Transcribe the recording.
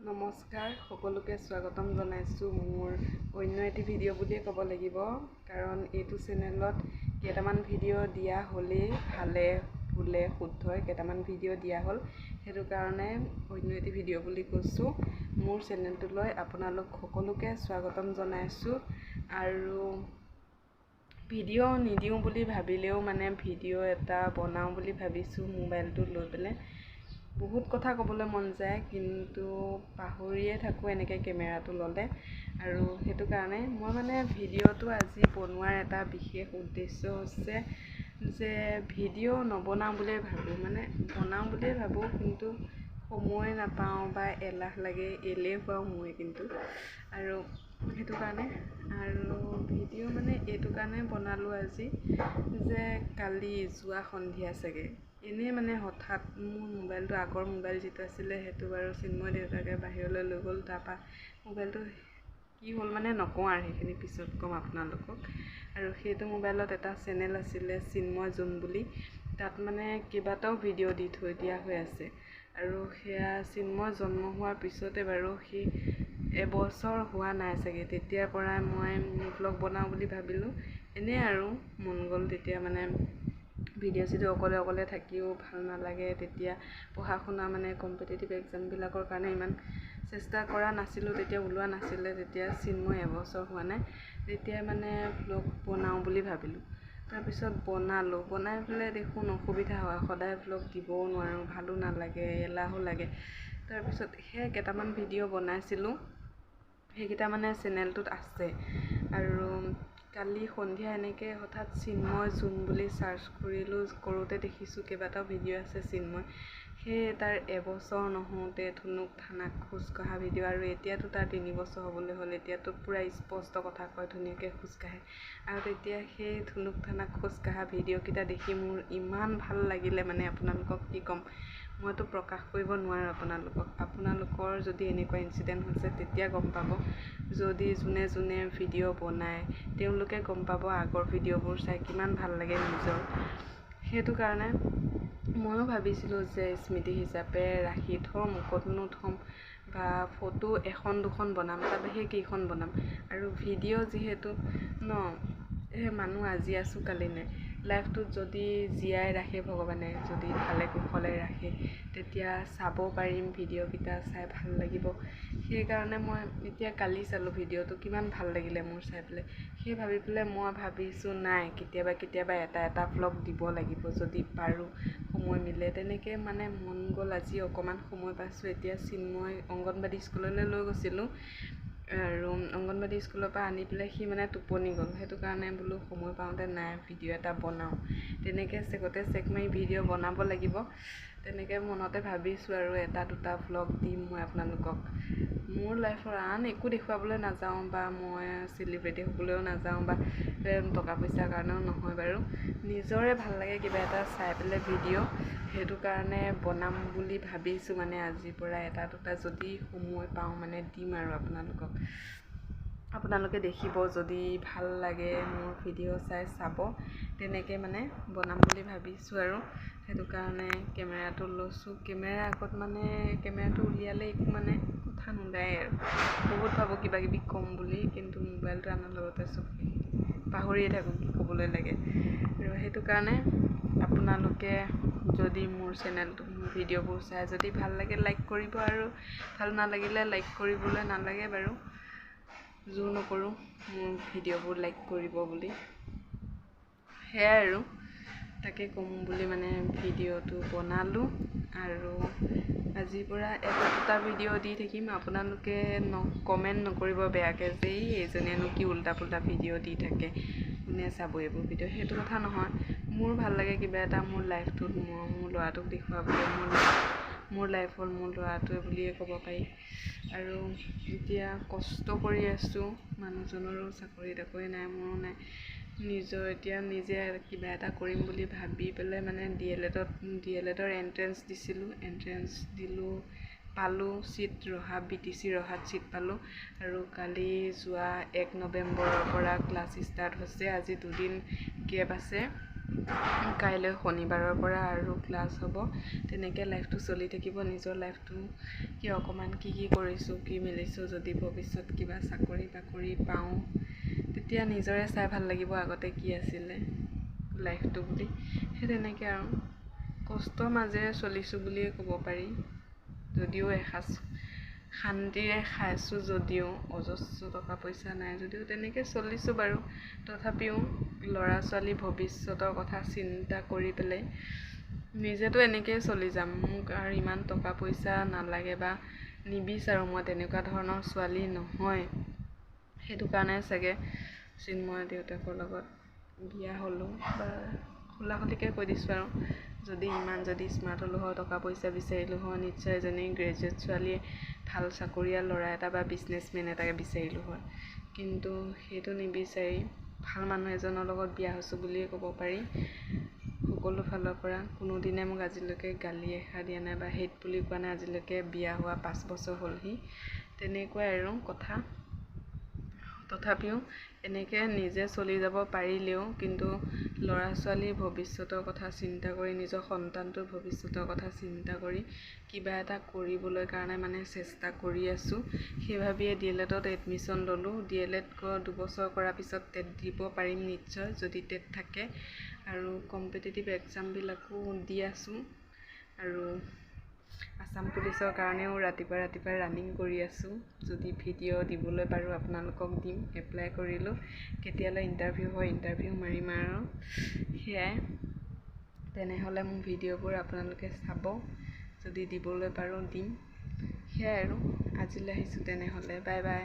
নমস্কাৰ সকলোকে স্বাগতম জনাইছোঁ মোৰ অন্য এটি ভিডিঅ' বুলিয়ে ক'ব লাগিব কাৰণ এইটো চেনেলত কেইটামান ভিডিঅ' দিয়া হ'লেই ভালে ভুলে শুদ্ধই কেইটামান ভিডিঅ' দিয়া হ'ল সেইটো কাৰণে অন্য এটি ভিডিঅ' বুলি কৈছোঁ মোৰ চেনেলটোলৈ আপোনালোক সকলোকে স্বাগতম জনাইছোঁ আৰু ভিডিঅ' নিদিওঁ বুলি ভাবিলেও মানে ভিডিঅ' এটা বনাওঁ বুলি ভাবিছোঁ মোবাইলটো লৈ পেলাই বহুত কথা ক'বলৈ মন যায় কিন্তু পাহৰিয়ে থাকোঁ এনেকৈ কেমেৰাটো ল'লে আৰু সেইটো কাৰণে মই মানে ভিডিঅ'টো আজি বনোৱাৰ এটা বিশেষ উদ্দেশ্য হৈছে যে ভিডিঅ' নবনাওঁ বুলিয়ে ভাবোঁ মানে বনাওঁ বুলিয়ে ভাবোঁ কিন্তু সময় নাপাওঁ বা এলাহ লাগে এলেহুৱাও মই কিন্তু আৰু সেইটো কাৰণে আৰু ভিডিঅ' মানে এইটো কাৰণে বনালোঁ আজি যে কালি যোৱা সন্ধিয়া চাগে এনেই মানে হঠাৎ মোৰ মোবাইলটো আগৰ মোবাইল যিটো আছিলে সেইটো বাৰু চিন্ময় দেউতাকে বাহিৰলৈ লৈ গ'ল তাৰপৰা মোবাইলটো কি হ'ল মানে নকওঁ আৰু সেইখিনি পিছত ক'ম আপোনালোকক আৰু সেইটো মোবাইলত এটা চেনেল আছিলে চিন্ময় জোন বুলি তাত মানে কেইবাটাও ভিডিঅ' দি থৈ দিয়া হৈ আছে আৰু সেয়া চিন্ময় জন্ম হোৱাৰ পিছতে বাৰু সি এবছৰ হোৱা নাই চাগে তেতিয়াৰ পৰাই মই ব্লগ বনাওঁ বুলি ভাবিলোঁ এনেই আৰু মন গ'ল তেতিয়া মানে ভিডিঅ' চিডিঅ' অকলে থাকিও ভাল নালাগে তেতিয়া পঢ়া শুনা মানে কম্পিটিটিভ এক্সামবিলাকৰ কাৰণে ইমান চেষ্টা কৰা নাছিলোঁ তেতিয়া ওলোৱা নাছিলে তেতিয়া চিন্ময় এবছৰ হোৱা নাই তেতিয়া মানে ব্লগ বনাওঁ বুলি ভাবিলোঁ তাৰপিছত বনাই পেলাই দেখোন অসুবিধা হয় সদায় ব্লগ দিবও নোৱাৰোঁ ভালো নালাগে এলাহো লাগে তাৰপিছত সেই কেইটামান ভিডিঅ' বনাইছিলোঁ সেইকেইটা মানে চেনেলটোত আছে আৰু কালি সন্ধিয়া এনেকৈ হঠাৎ চিন্ময় জোন বুলি চাৰ্চ কৰোঁতে দেখিছোঁ কেইবাটাও ভিডিঅ' আছে চিন্ময় সেই তাৰ এবছৰ নহওঁতে ধুনুক থানাক খোজ কঢ়া ভিডিঅ' আৰু এতিয়াতো তাৰ 3 বছৰ হ'বলৈ হ'ল এতিয়াতো পূৰা স্পষ্ট কথা কয় ধুনীয়াকৈ খোজকাঢ়ে আৰু তেতিয়া সেই ধুনুক থানাক খোজ কঢ়া ভিডিঅ'কেইটা দেখি মোৰ ইমান ভাল লাগিলে মানে আপোনালোকক কি ক'ম মইতো প্ৰকাশ কৰিব নোৱাৰোঁ আপোনালোকৰ যদি এনেকুৱা ইনচিডেণ্ট হৈছে তেতিয়া গম পাব যদি যোনে ভিডিঅ' বনায় তেওঁলোকে গম পাব আগৰ ভিডিঅ'বোৰ চাই কিমান ভাল লাগে নিজৰ সেইটো কাৰণে ময়ো ভাবিছিলোঁ যে স্মৃতি হিচাপে ৰাখি থ'ম ক'তনো থ'ম বা ফটো 1-2খন বনাম তাৰ বাহিৰে কেইখন বনাম আৰু ভিডিঅ' যিহেতু মানুহ আজি আছোঁ কালি নাই লাইফটোত যদি জীয়াই ৰাখে ভগৱানে যদি ভালে কুশলে ৰাখে তেতিয়া চাব পাৰিম ভিডিঅ'কেইটা চাই ভাল লাগিব সেইকাৰণে মই এতিয়া কালি চালোঁ ভিডিঅ'টো কিমান ভাল লাগিলে মোৰ চাই পেলাই সেই ভাবি পেলাই মই ভাবিছোঁ নাই কেতিয়াবা এটা ভ্লগ দিব লাগিব যদি পাৰোঁ সময় মিলে তেনেকৈ মানে মন গ'ল আজি অকণমান সময় পাইছোঁ এতিয়া চিন্ময় অংগনবাদী স্কুললৈ লৈ গৈছিলোঁ আৰু অংগনবাদী স্কুলৰ পৰা আনি পেলাই সি মানে টোপনি গ'ল সেইটো কাৰণে বোলো সময় পাওঁতে নাই ভিডিঅ' এটা বনাওঁ তেনেকৈ চেগতে চেক মাৰি ভিডিঅ' বনাব লাগিব তেনেকৈ মনতে ভাবিছোঁ আৰু 1-2টা ভ্লগ দিম মই আপোনালোকক মোৰ লাইফৰ আন একো দেখুৱাবলৈ নাযাওঁ বা মই চেলিব্ৰিটি হ'বলৈও নাযাওঁ বা টকা পইচাৰ কাৰণেও নহয় বাৰু নিজৰে ভাল লাগে কিবা এটা চাই পেলাই ভিডিঅ' সেইটো কাৰণে বনাম বুলি ভাবিছোঁ মানে আজিৰ পৰা 1-2টা যদি সময় পাওঁ মানে দিম আৰু আপোনালোকে দেখিব যদি ভাল লাগে মোৰ ভিডিঅ' চাব তেনেকৈ মানে বনাম বুলি ভাবিছোঁ আৰু সেইটো কাৰণে কেমেৰাটো লৈছোঁ কেমেৰা আগত মানে কেমেৰাটো উলিয়ালে একো মানে কথা নোলায় আৰু বহুত ভাবোঁ কিবাকিবি ক'ম বুলি কিন্তু মোবাইলটো আনাৰ লগতে চব পাহৰিয়ে থাকোঁ কি ক'বলৈ লাগে আৰু সেইটো কাৰণে আপোনালোকে যদি মোৰ চেনেলটো মোৰ ভিডিঅ'বোৰ চাই যদি ভাল লাগে লাইক কৰিব আৰু ভাল নালাগিলে লাইক কৰিবলৈ নালাগে বাৰু জোৰ নকৰোঁ মোৰ ভিডিঅ'বোৰ লাইক কৰিব বুলি সেয়াই আৰু তাকে ক'ম বুলি মানে ভিডিঅ'টো বনালোঁ আৰু আজিৰ পৰা 1-2টা ভিডিঅ' দি থাকিম আপোনালোকে কমেণ্ট নকৰিব বেয়াকৈ যে এইজনীয়েনো কি উল্টা পুল্টা ভিডিঅ' দি থাকে কোনে চাব এইবোৰ ভিডিঅ' সেইটো কথা নহয় মোৰ ভাল লাগে কিবা এটা মোৰ লাইফটোত মোৰ ল'ৰাটোক দেখুৱাবলৈ মোৰ লাইফৰ মোৰ ল'ৰাটোৱে বুলিয়ে ক'ব পাৰি আৰু এতিয়া কষ্ট কৰি আছোঁ মানুহজনৰো চাকৰি তাকৰি নাই মোৰো নাই এতিয়া নিজে কিবা এটা কৰিম বুলি ভাবি পেলাই মানে DL Edৰ এণ্ট্ৰেঞ্চ দিলোঁ পালোঁ চিট BTC ৰহাত চিট পালোঁ আৰু কালি যোৱা 1 নৱেম্বৰৰ পৰা ক্লাছ ষ্টাৰ্ট হৈছে আজি 2 দিন গেপ আছে কাইলৈ শনিবাৰৰ পৰা আৰু ক্লাছ হ'ব। তেনেকৈ লাইফটো চলি থাকিব। নিজৰ লাইফটো অকণমান কি কৰিছোঁ, কি মেলিছোঁ, যদি ভৱিষ্যত কিবা চাকৰি বাকৰি পাওঁ তেতিয়া নিজৰে চাই ভাল লাগিব আগতে কি আছিলে লাইফটো বুলি। সেই তেনেকৈ আৰু কষ্টৰ মাজেৰে চলিছোঁ বুলিয়ে ক'ব পাৰি। যদিও এসাঁজ শান্তিৰে খাইছোঁ, যদিও অজস্ৰ টকা পইচা নাই যদিও তেনেকৈ চলিছোঁ বাৰু। তথাপিও ল'ৰা ছোৱালী ভৱিষ্যতৰ কথা চিন্তা কৰি পেলাই নিজেতো এনেকৈয়ে চলি যাম। মোক আৰু ইমান টকা পইচা নালাগে বা নিবিচাৰোঁ। মই তেনেকুৱা ধৰণৰ ছোৱালী নহয়। সেইটো কাৰণে চাগে চিন্ময় দেউতাকৰ লগত বিয়া হ'লোঁ বা খোলাখুলিকৈ কৈ দিছোঁ আৰু ইমান যদি স্মাৰ্ট হ'লোঁ হয়, টকা পইচা বিচাৰিলোঁ হয়, নিশ্চয় এজনী গ্ৰেজুৱেট ছোৱালীয়ে ভাল চাকৰিয়াল ল'ৰা এটা বা বিজনেছমেন এটাকে বিচাৰিলোঁ হয়। কিন্তু সেইটো নিবিচাৰি ভাল মানুহ এজনৰ লগত বিয়া হৈছোঁ বুলিয়ে ক'ব পাৰি। সকলো ফালৰ পৰা কোনোদিনে মোক আজিলৈকে গালি এষাৰ দিয়া নাই বা হেট বুলি কোৱা নাই। আজিলৈকে বিয়া হোৱা 5 বছৰ হ'লহি। তেনেকুৱাই আৰু কথা। তথাপিও এনেকৈ নিজে চলি যাব পাৰিলেও কিন্তু ল'ৰা ছোৱালীৰ ভৱিষ্যতৰ কথা চিন্তা কৰি, নিজৰ সন্তানটোৰ ভৱিষ্যতৰ কথা চিন্তা কৰি কিবা এটা কৰিবলৈ কাৰণে চেষ্টা কৰি আছোঁ। সেই ভাবিয়ে DLEDত এডমিশ্যন ল'লোঁ। DLED 2 বছৰ কৰাৰ পিছত টেট দিব পাৰিম নিশ্চয়, যদি টেট থাকে। আৰু কম্পিটিটিভ এক্সামবিলাকো দি আছোঁ। আৰু আছাম পুলিচৰ কাৰণেও ৰাতিপুৱা ৰানিং কৰি আছোঁ। যদি ভিডিঅ' দিবলৈ পাৰোঁ আপোনালোকক দিম। এপ্লাই কৰিলোঁ। কেতিয়ালৈ ইণ্টাৰভিউ হয়, ইণ্টাৰভিউ মাৰিম আৰু সেয়াই। তেনেহ'লে মোৰ ভিডিঅ'বোৰ আপোনালোকে চাব। যদি দিবলৈ পাৰোঁ দিম। সেয়াই আৰু আজিলৈ আহিছোঁ তেনেহ'লে। Bye bye.